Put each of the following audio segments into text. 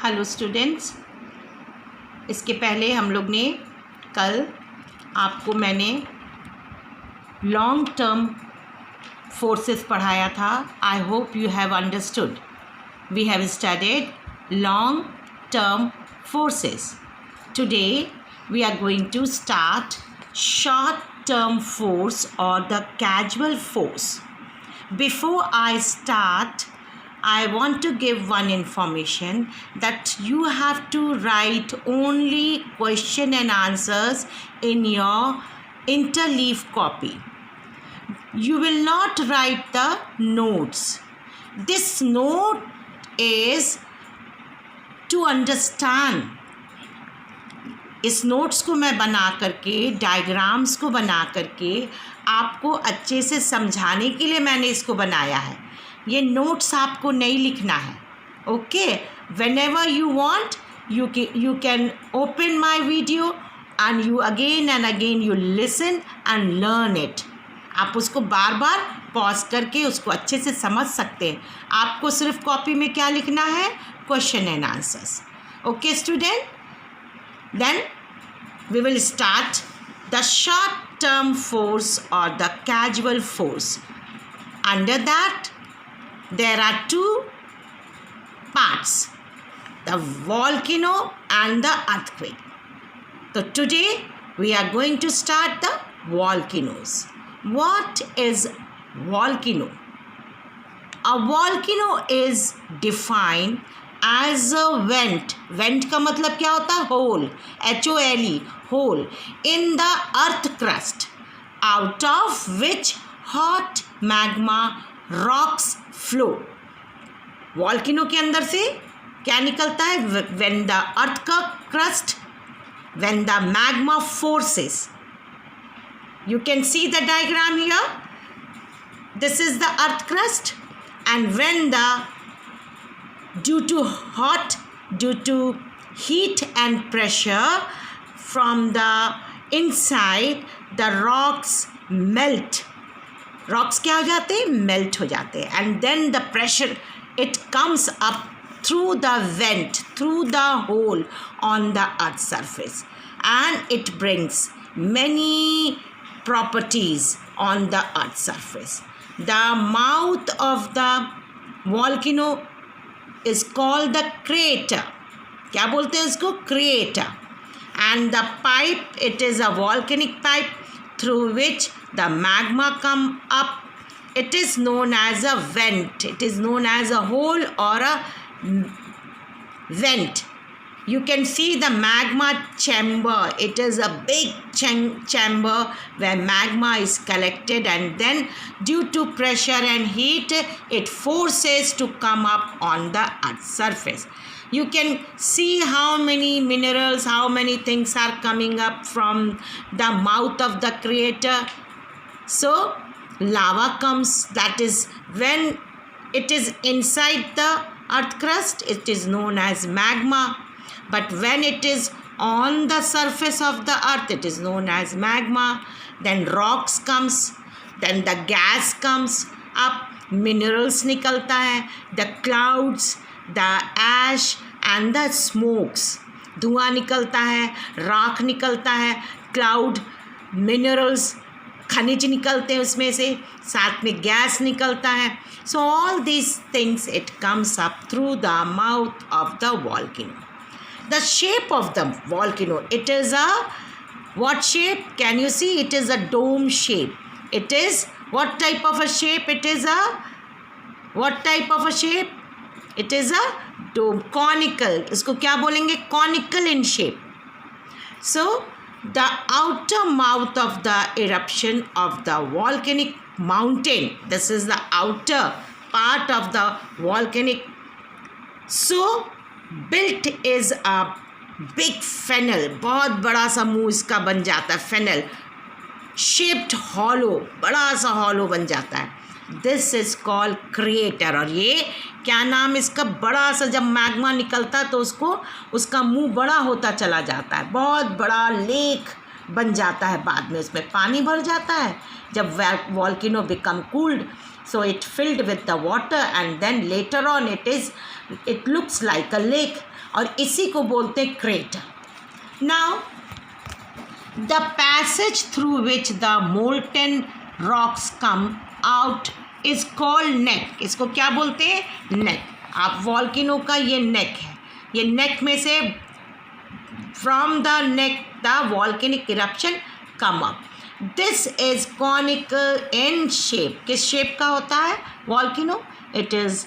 Hello students, इसके पहले हम लोग ने कल आपको मैंने लॉन्ग टर्म फोर्सेस पढ़ाया था. I hope you have understood. We have studied long term forces. Today we are going to start short term force or the casual force. Before I start, I want to give one information that you have to write only question and answers in your interleaf copy. You will not write the notes. This note is to understand. इस notes को मैं बना करके, diagrams को बना करके आपको अच्छे से समझाने के लिए मैंने इसको बनाया है. ये नोट्स आपको नहीं लिखना है. Okay, when ever you want you can open my video and you again you listen and learn it. आप उसको बार बार पॉज करके उसको अच्छे से समझ सकते हैं. आपको सिर्फ कॉपी में क्या लिखना है? Question and answers. Okay student, then we will start the short term force or the casual force. Under that there are two parts, the volcano and the earthquake. So today we are going to start the volcanoes. What is volcano? A volcano is defined as a vent. Vent का मतलब क्या होता है? Hole, HOLE, hole in the earth crust, out of which hot magma rocks flow. Volcano के अंदर से क्या निकलता है? When the earth का crust, when the magma forces. You can see the diagram here. This is the earth crust, and when due to heat and pressure from the inside, the rocks melt. Rocks क्या हो जाते हैं? Melt हो जाते हैं. And then the pressure, it comes up through the vent, through the hole on the earth's surface, and it brings many properties on the earth's surface. The mouth of the volcano is called the crater. क्या बोलते हैं इसको? Crater. And the pipe, it is a volcanic pipe through which the magma come up. It is known as a vent. It is known as a hole or a vent. You can see the magma chamber. It is a big chamber where magma is collected, and then due to pressure and heat, it forces to come up on the earth's surface. You can see how many minerals, how many things are coming up from the mouth of the crater. So lava comes. That is when it is inside the earth crust, it is known as magma. But when it is on the surface of the earth, it is known as magma. Then rocks comes, then the gas comes up, minerals निकलता है, the clouds, the ash and the smokes. धुआं निकलता है, राख निकलता है, cloud, minerals, खनिज निकलते हैं उसमें से, साथ में गैस निकलता है. So all these things, it comes up through the mouth of the volcano. The shape of the volcano, it is a what shape? Can you see? It is a dome shape. It is what type of a shape? It is a what type of a shape? It is a dome, conical. इसको क्या बोलेंगे? Conical in shape. So the outer mouth of the eruption of the volcanic mountain, this is the outer part of the volcanic. So built is a big funnel. बहुत बड़ा सा मुंह इसका बन जाता है. funnel shaped hollow, बड़ा सा hollow बन जाता है. This is called crater. और ये क्या नाम इसका? बड़ा सा जब मैग्मा निकलता है तो उसका मुंह बड़ा होता चला जाता है. बहुत बड़ा लेक बन जाता है. बाद में उसमें पानी भर जाता है. जब volcano become cooled, so it filled with the water, and then later on it looks like a lake. और इसी को बोलते हैं crater. Now the passage through which the molten rocks come out is called neck. इसको क्या बोलते हैं? नेक। आप वॉल्केनो का ये नेक है, ये नेक में से from the neck the volcanic eruption come up. This is conical in shape. किस शेप का होता है volcano? It is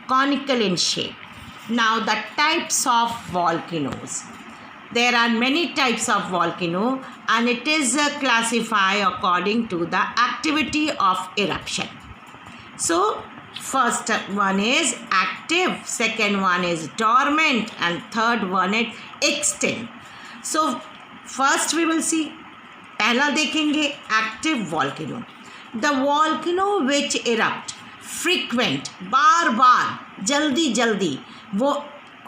conical in shape. Now the types of volcanoes, there are many types of volcano and it is classified according to the activity of eruption. So first one is active, second one is dormant, and third one is extinct. So first we will see, पहला देखेंगे active volcano, the volcano which erupt frequent, बार बार, जल्दी जल्दी, वो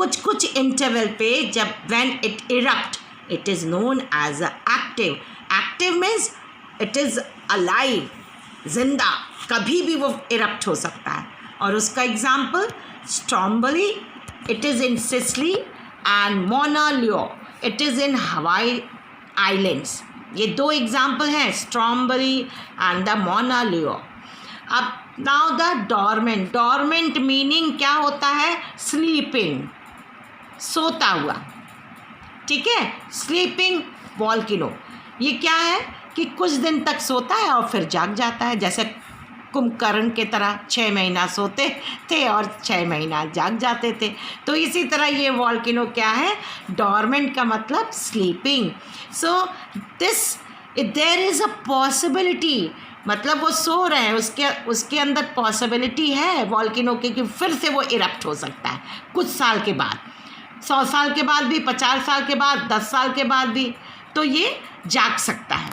कुछ interval पे जब when it erupt it is known as active. Active means it is alive, जिंदा, कभी भी वो erupt हो सकता है। और उसका example Stromboli, it is in Sicily, and Mauna Loa, it is in Hawaii Islands. ये दो एग्जाम्पल हैं, Stromboli and the Mauna Loa. अब now the dormant. Dormant meaning क्या होता है? Sleeping, सोता हुआ, ठीक है। स्लीपिंग वॉल्केनो, ये क्या है कि कुछ दिन तक सोता है और फिर जाग जाता है, जैसे कुंभकर्ण के तरह 6 महीना सोते थे और 6 महीना जाग जाते थे। तो इसी तरह ये वॉल्केनो क्या है? डॉर्मेंट का मतलब sleeping. So this there is a possibility, मतलब वो सो रहे हैं, उसके अंदर पॉसिबिलिटी है वॉल्केनो के कि फिर से वो इरप्ट हो सकता है कुछ साल के बाद, 100 साल के बाद भी, 50 साल के बाद, 10 साल के बाद भी, तो ये जाग सकता है।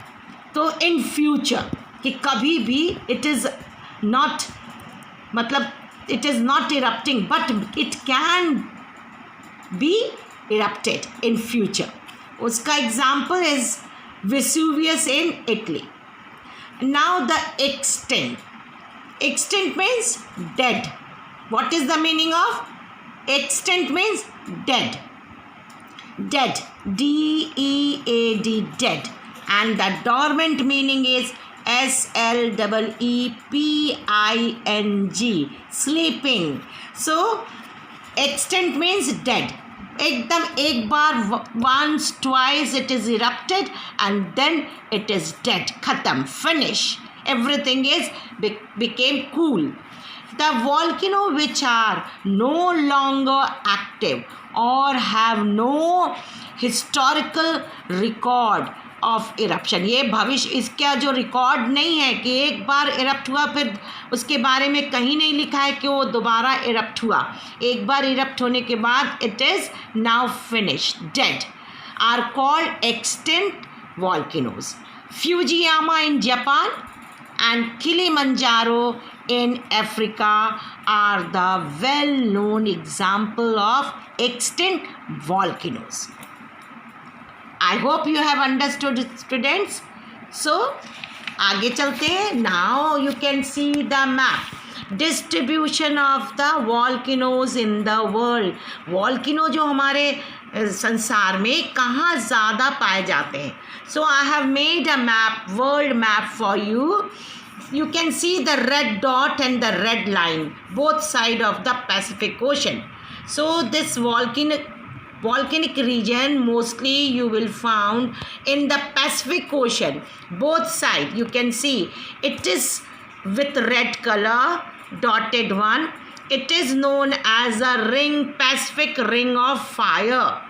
तो इन फ्यूचर कि कभी भी इट इज़ नॉट, मतलब it is not erupting but it can be erupted in future. उसका example is Vesuvius in Italy. Now the extinct. Extinct means dead. What is the meaning of extinct? Means dead. Dead, D-E-A-D, dead. And the dormant meaning is S-L-E-E-P-I-N-G, sleeping. So extinct means dead. एकदम एक बार, once twice it is erupted and then it is dead, खत्म, finish, everything is became cool. The volcano which are no longer active or have no historical record of eruption, ये भविष्य, इसका जो record नहीं है कि एक बार इरप्ट हुआ फिर उसके बारे में कहीं नहीं लिखा है कि वो दोबारा इरप्ट हुआ। एक बार इरप्ट होने के बाद it is now finished, dead, are called extinct volcanoes. Fujiyama in Japan and Kilimanjaro in Africa are the well-known example of extinct volcanoes. I hope you have understood, students. So आगे चलते हैं. Now you can see the map. Distribution of the volcanoes in the world. Volcano जो हमारे संसार में कहाँ ज़्यादा पाए जाते हैं. So I have made a map, world map for you. You can see the red dot and the red line, both sides of the Pacific Ocean. So this volcanic region mostly you will found in the Pacific Ocean. Both sides you can see it is with red color dotted one. It is known as a ring, Pacific Ring of Fire.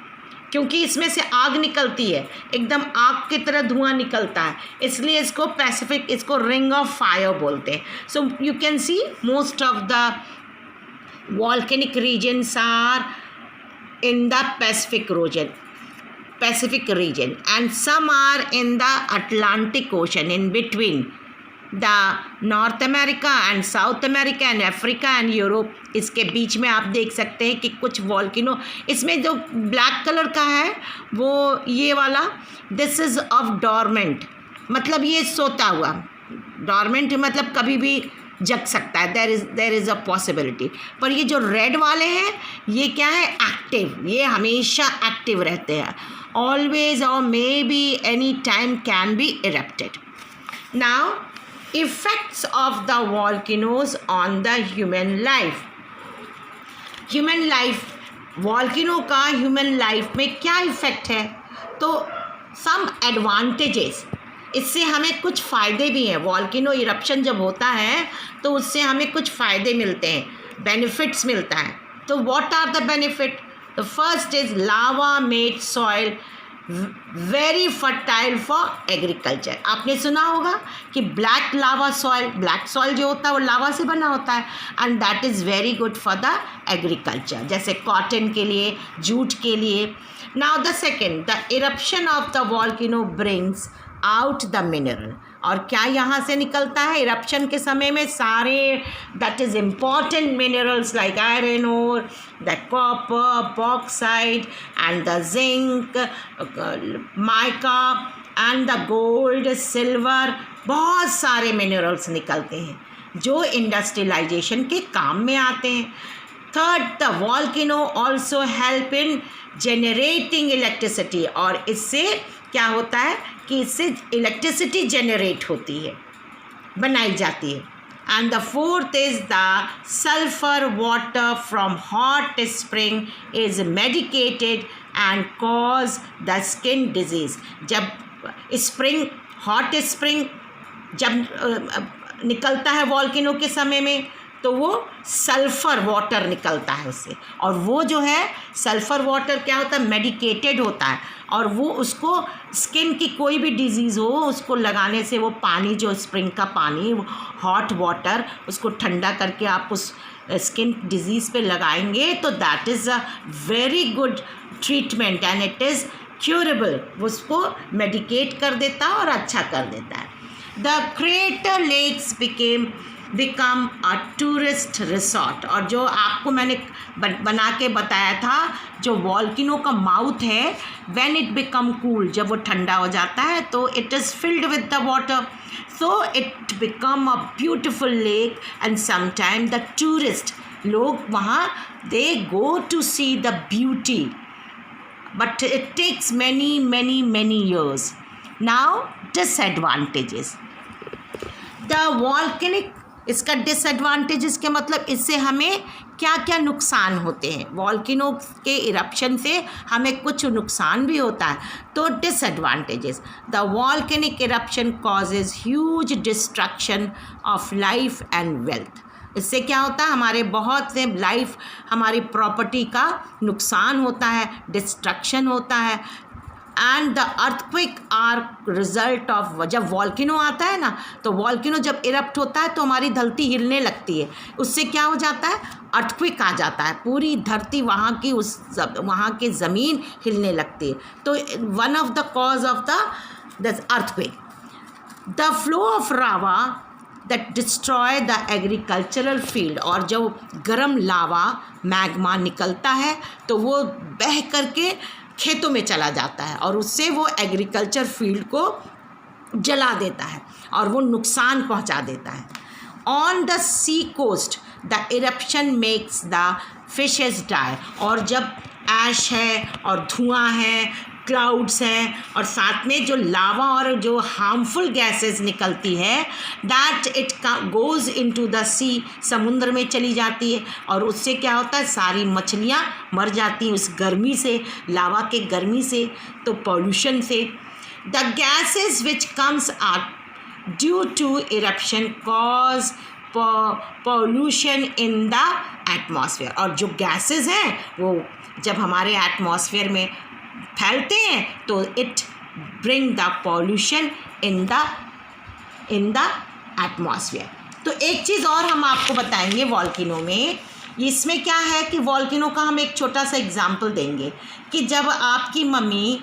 क्योंकि इसमें से आग निकलती है, एकदम आग की तरह धुआं निकलता है, इसलिए इसको पैसिफिक, इसको रिंग ऑफ फायर बोलते हैं. So you can see most of the volcanic regions are in the Pacific region and some are in the Atlantic Ocean, in between the North America and South America and Africa and Europe. इसके बीच में आप देख सकते हैं कि कुछ volcano, इसमें जो ब्लैक कलर का है वो ये वाला, दिस इज़ ऑफ डॉर्मेंट, मतलब ये सोता हुआ. डॉर्मेंट मतलब कभी भी जग सकता है, देर इज़ अ पॉसिबिलिटी। पर ये जो रेड वाले हैं ये क्या है, एक्टिव, ये हमेशा एक्टिव रहते हैं, ऑलवेज और may be any time can be erupted. Now effects of the volcanoes on the human life. Human life, volcano का ह्यूमन लाइफ में क्या इफ़ेक्ट है? तो सम एडवांटेजेस, इससे हमें कुछ फ़ायदे भी हैं। वॉल्केनो इरप्शन जब होता है तो उससे हमें कुछ फ़ायदे मिलते हैं, बेनिफिट्स मिलता है। तो what are the benefit? The first is lava made soil very fertile for agriculture. आपने सुना होगा कि black lava soil, black soil जो होता है वो लावा से बना होता है, and that is very good for the agriculture, जैसे कॉटन के लिए, जूट के लिए। Now the second, the eruption of the volcano brings out the mineral. और क्या यहाँ से निकलता है इरप्शन के समय में? सारे that is important minerals like iron or, the copper, bauxite and the zinc, mica and the gold, silver, बहुत सारे मिनरल्स निकलते हैं जो इंडस्ट्रियलाइजेशन के काम में आते हैं। Third, the volcano also help in generating electricity. और इससे क्या होता है कि इससे इलेक्ट्रिसिटी जनरेट होती है, बनाई जाती है। And the fourth is the sulphur water from hot spring is medicated and cause the skin disease. जब स्प्रिंग, हॉट स्प्रिंग जब निकलता है वॉल्केनो के समय में तो वो सल्फ़र वाटर निकलता है उससे, और वो जो है सल्फ़र वाटर क्या होता है, मेडिकेटेड होता है, और वो उसको स्किन की कोई भी डिजीज़ हो उसको लगाने से वो पानी, जो स्प्रिंग का पानी, हॉट वाटर, उसको ठंडा करके आप उस स्किन डिजीज़ पे लगाएंगे तो that is a very good treatment and it is curable. उसको मेडिकेट कर देता है और अच्छा कर देता है। The crater lakes become a tourist resort. और जो आपको मैंने बना के बताया था, जो वॉल्केनो का माउथ है, व्हेन इट बिकम कूल, जब वो ठंडा हो जाता है तो it is filled with the water, so it become a beautiful lake and sometime the tourist, लोग वहाँ they go to see the beauty, but it takes many years. Now disadvantages. The volcanic, इसका disadvantages के मतलब इससे हमें क्या क्या नुकसान होते हैं। वॉल्केनो के इरप्शन से हमें कुछ नुकसान भी होता है। तो disadvantages, the volcanic eruption causes huge destruction of life and wealth. इससे क्या होता है, हमारे बहुत से लाइफ, हमारी प्रॉपर्टी का नुकसान होता है, डिस्ट्रक्शन होता है। And the earthquake are result of, जब वॉल्केनो आता है ना, तो वॉल्केनो जब इरप्ट होता है तो हमारी धरती हिलने लगती है, उससे क्या हो जाता है, अर्थक्वेक आ जाता है, पूरी धरती वहाँ की वहाँ की ज़मीन हिलने लगती है। तो one of the cause of the earthquake, the flow of lava that destroy the agricultural field. और जो गर्म लावा मैग्मा निकलता है तो वो बह करके खेतों में चला जाता है और उससे वो एग्रीकल्चर फील्ड को जला देता है और वो नुकसान पहुंचा देता है। On the sea coast the eruption makes the fishes die. और जब ऐश है और धुआं है, क्लाउड्स हैं, और साथ में जो लावा और जो हार्मफुल गैसेस निकलती है, that it goes into the sea, समुद्र में चली जाती है, और उससे क्या होता है, सारी मछलियाँ मर जाती हैं उस गर्मी से, लावा के गर्मी से, तो पॉल्यूशन से। The gases which comes out due to eruption cause pollution in the atmosphere. और जो गैसेस हैं वो जब हमारे एटमॉस्फेयर में फैलते हैं तो it bring the pollution in the atmosphere. तो एक चीज़ और हम आपको बताएंगे वॉल्केनो में, इसमें क्या है कि वॉल्केनो का हम एक छोटा सा एग्जांपल देंगे कि जब आपकी मम्मी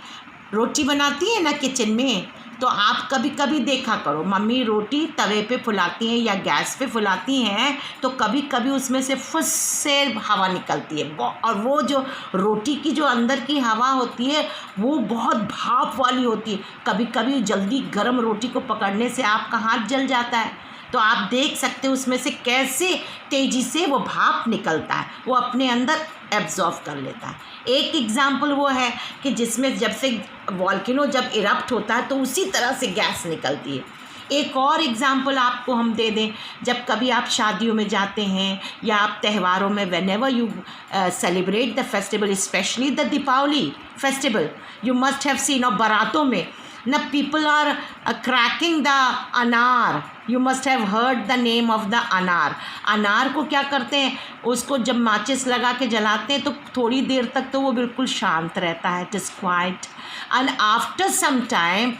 रोटी बनाती है ना किचन में, तो आप कभी कभी देखा करो, मम्मी रोटी तवे पे फुलाती हैं या गैस पे फुलाती हैं तो कभी कभी उसमें से फुस से हवा निकलती है, और वो जो रोटी की जो अंदर की हवा होती है वो बहुत भाप वाली होती है। कभी कभी जल्दी गर्म रोटी को पकड़ने से आपका हाथ जल जाता है, तो आप देख सकते हो उसमें से कैसे तेज़ी से वो भाप निकलता है, वो अपने अंदर एब्जॉर्व कर लेता है। एक एग्जाम्पल वो है कि जिसमें जब से वॉल्केनो जब इरप्ट होता है तो उसी तरह से गैस निकलती है। एक और एग्जाम्पल आपको हम दे दें, जब कभी आप शादियों में जाते हैं या आप त्योहारों में, whenever you celebrate the festival, specially the Deepawali festival, you must have seen, और बारातों में ना people are cracking the anar, you must have heard the name of the anar. अनार को क्या करते हैं, उसको जब माचिस लगा के जलाते हैं तो थोड़ी देर तक तो वो बिल्कुल शांत रहता है, it is quiet, and after some time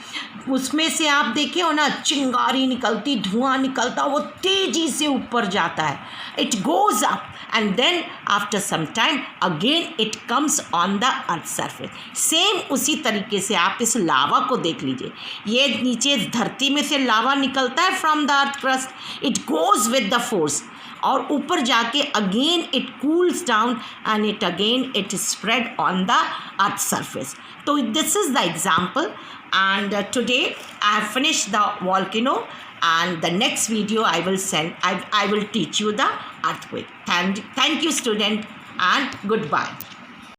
उसमें से आप देखे हो ना चिंगारी निकलती, धुआं निकलता, वो तेज़ी से ऊपर जाता है, it goes up and then after some time again it comes on the earth surface। Same उसी तरीके से आप इस लावा को देख लीजिए, ये नीचे धरती में से लावा निकलता है from the earth crust, it goes with the force, और ऊपर जाके again it cools down and it again it spread on the earth surface। तो this is the example, and today I have finished the volcano, and the next video I will send, I will teach you the earthquake. Thank you student, and goodbye.